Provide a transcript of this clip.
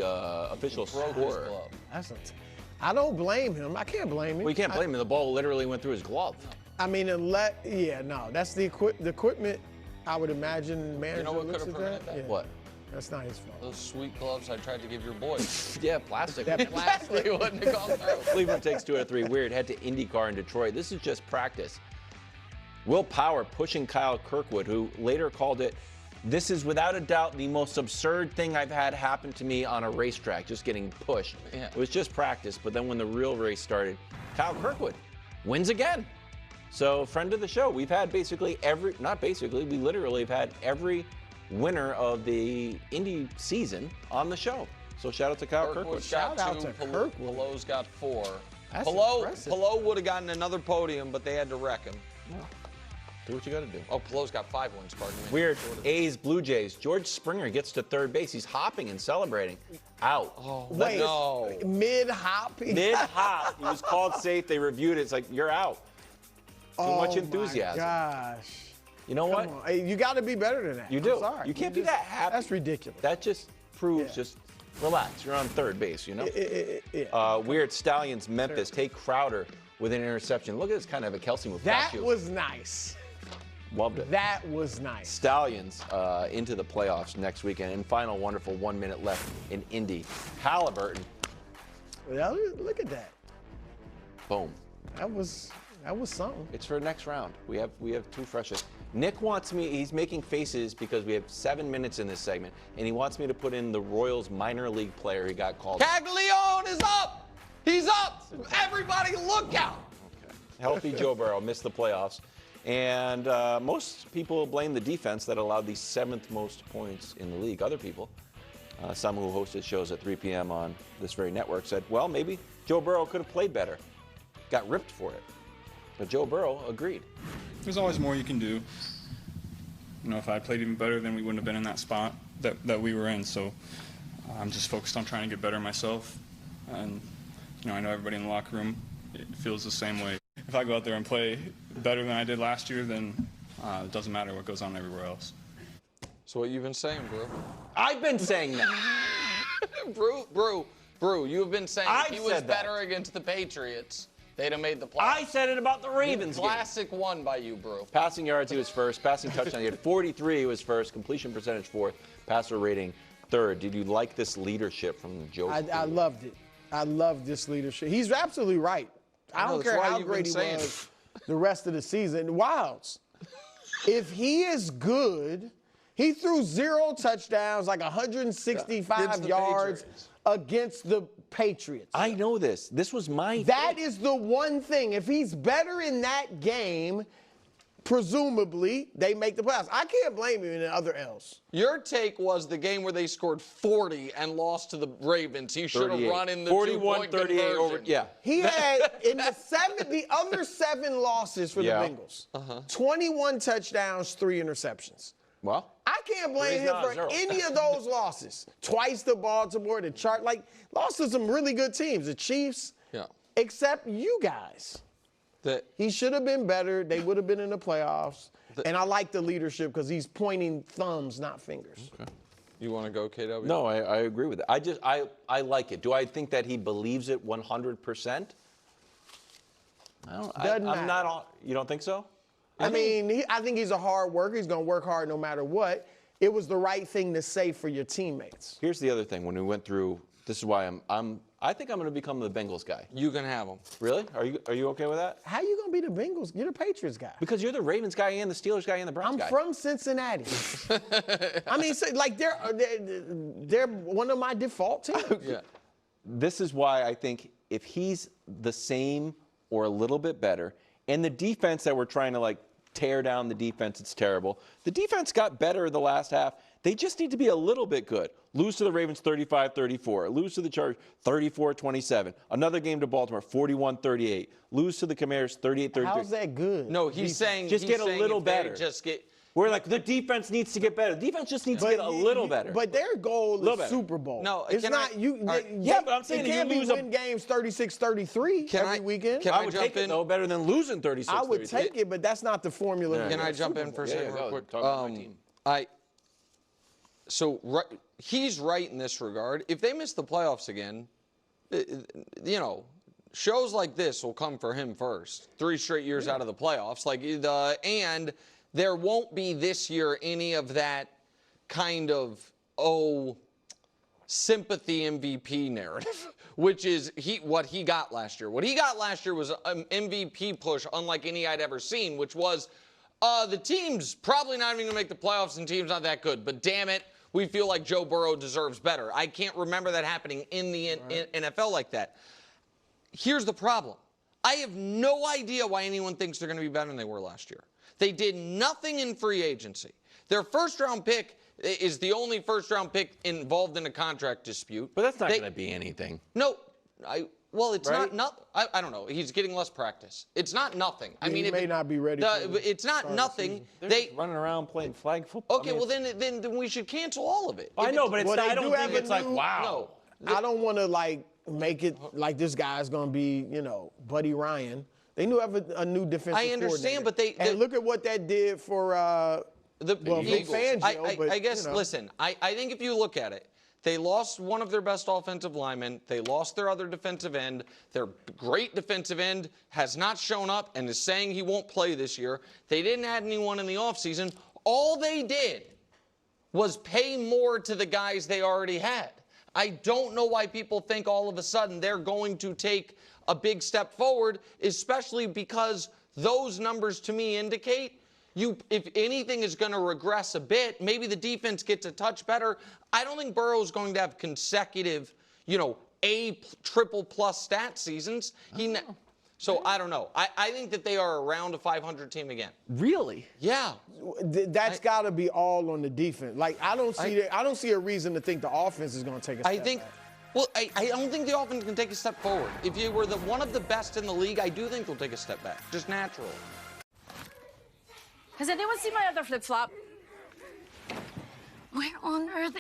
official score. I don't blame him. I can't blame him. Well, you can't blame him. The ball literally went through his glove. I mean, that's the equipment. I would imagine manager. You know what looks could have at prevented that? Yeah. What? That's not his fault. Those sweet gloves I tried to give your boy. Yeah, plastic. That plastic. wouldn't have gone through. Cleveland takes 2 out of 3. Weird. Head to IndyCar in Detroit. This is just practice. Will Power pushing Kyle Kirkwood, who later called it, "This is without a doubt the most absurd thing I've had happen to me on a racetrack, just getting pushed." Yeah. It was just practice, but then when the real race started, Kyle Kirkwood wins again. So, friend of the show, we've had we literally have had every winner of the Indy season on the show. So shout out to Kyle Kirkwood. Shout out to Kirkwood. Pillow's got 4. That's impressive. Pillow would have gotten another podium, but they had to wreck him. Do what you got to do. Oh, Pillow's got 5 wins, pardon me. Weird. A's, Blue Jays. George Springer gets to third base. He's hopping and celebrating. Out. Oh, Wait, no. mid-hop? Mid-hop. He was called safe. They reviewed it. It's like, you're out. Too much enthusiasm. Oh, my gosh. You know what? Come on. Hey, you got to be better than that. You do. I'm sorry. You can't be that happy. That's ridiculous. That just proves just relax. You're on third base, you know? Weird. Stallions, Memphis. Take Crowder with an interception. Look at this kind of a Kelsey move. That was nice. Loved it. That was nice. Stallions into the playoffs next weekend. And final wonderful 1 minute left in Indy. Halliburton. Well, look at that. Boom. That was something. It's for next round. We have 2 freshes. Nick wants me, he's making faces because we have 7 minutes in this segment, and he wants me to put in the Royals minor league player he got called. Caglione is up! He's up! Everybody look out! Okay. Healthy Joe Burrow missed the playoffs. And most people blame the defense that allowed the 7th most points in the league. Other people, some who hosted shows at 3 p.m. on this very network, said, well, maybe Joe Burrow could have played better. Got ripped for it. But Joe Burrow agreed. There's always more you can do. You know, if I had played even better, then we wouldn't have been in that spot that we were in. So I'm just focused on trying to get better myself. And, you know, I know everybody in the locker room feels the same way. If I go out there and play better than I did last year, then it doesn't matter what goes on everywhere else. So what you've been saying, Brew? I've been saying that. Brew, you've been saying I've he was said that. better against the Patriots. They'd have made the playoffs. I said it about the Ravens game. Classic one by you, Brew. Passing yards, he was first. Passing touchdown, he had 43, he was first. Completion percentage, 4th. Passer rating, 3rd. Did you like this leadership from Joe? I loved it. I loved this leadership. He's absolutely right. I don't care how great he was the rest of the season. Wilds. If he is good, he threw 0 touchdowns, like 165 yards against the Patriots. I know this. This was my That is the one thing. If he's better in that game, presumably they make the playoffs. I can't blame him in the other L's. Your take was the game where they scored 40 and lost to the Ravens. He should have run in the 41-38 2-point over. Yeah. He had in the other 7 losses for the Bengals. 21 touchdowns, 3 interceptions. Well, I can't blame him for any of those losses. Twice to Baltimore, lost to some really good teams, the Chiefs, except you guys. He should have been better. They would have been in the playoffs. And I like the leadership because he's pointing thumbs, not fingers. Okay. You want to go, KW? No, I agree with it. I like it. Do I think that he believes it 100%? I'm not on. You don't think so? I think he's a hard worker. He's going to work hard no matter what. It was the right thing to say for your teammates. Here's the other thing. When we went through, this is why I think I'm going to become the Bengals guy. You can have him. Really? Are you okay with that? How you going to be the Bengals? You're the Patriots guy. Because you're the Ravens guy and the Steelers guy and the Browns guy. I'm from Cincinnati. They're one of my default teams. Yeah. This is why I think if he's the same or a little bit better, and the defense that we're trying to tear down the defense, it's terrible. The defense got better in the last half. They just need to be a little bit good. Lose to the Ravens 35-34. Lose to the Chargers 34-27. Another game to Baltimore 41-38. Lose to the Commanders 38-33. How's that good? No, he's saying just get a little better. We're the defense needs to get better. The defense just needs to get a little better. But their goal is Super Bowl. No, it's not you. Yeah, but I'm saying you can't win games 36-33 every weekend. I would take it, though, better than losing 36-33. I would take it, but that's not the formula. Can I jump in for a second? Real quick? Talk about my team. he's right in this regard. If they miss the playoffs again, you know, shows like this will come for him first. 3 straight years out of the playoffs. And there won't be this year any of that kind of, sympathy MVP narrative, which is what he got last year. What he got last year was an MVP push unlike any I'd ever seen, which was the team's probably not even going to make the playoffs and the team's not that good, but damn it, we feel like Joe Burrow deserves better. I can't remember that happening in the NFL like that. Here's the problem. I have no idea why anyone thinks they're going to be better than they were last year. They did nothing in free agency. Their first-round pick is the only first-round pick involved in a contract dispute. But that's not going to be anything. No. It's not. I don't know. He's getting less practice. It's not nothing. I mean, he may not be ready. It's not nothing. They're just running around playing flag football. Okay, then we should cancel all of it. I know, but I don't think it's like, wow. No, I don't want to make it like this guy's going to be, Buddy Ryan. They knew have a new defensive I understand, but and look at what that did for the Eagles. Fangio, I guess, listen, I think if you look at it, they lost one of their best offensive linemen. They lost their other defensive end. Their great defensive end has not shown up and is saying he won't play this year. They didn't add anyone in the offseason. All they did was pay more to the guys they already had. I don't know why people think all of a sudden they're going to take a big step forward, especially because those numbers to me indicate if anything is going to regress a bit, maybe the defense gets a touch better. I don't think Burrow's going to have consecutive, A triple plus stat seasons. So I don't know. I think that they are around a 500 team again. Really? Yeah. That's got to be all on the defense. I don't see a reason to think the offense is going to take a step back. Well, I don't think the offense can take a step forward. If you were one of the best in the league, I do think they'll take a step back, just naturally. Has anyone seen my other flip-flop? Where on earth?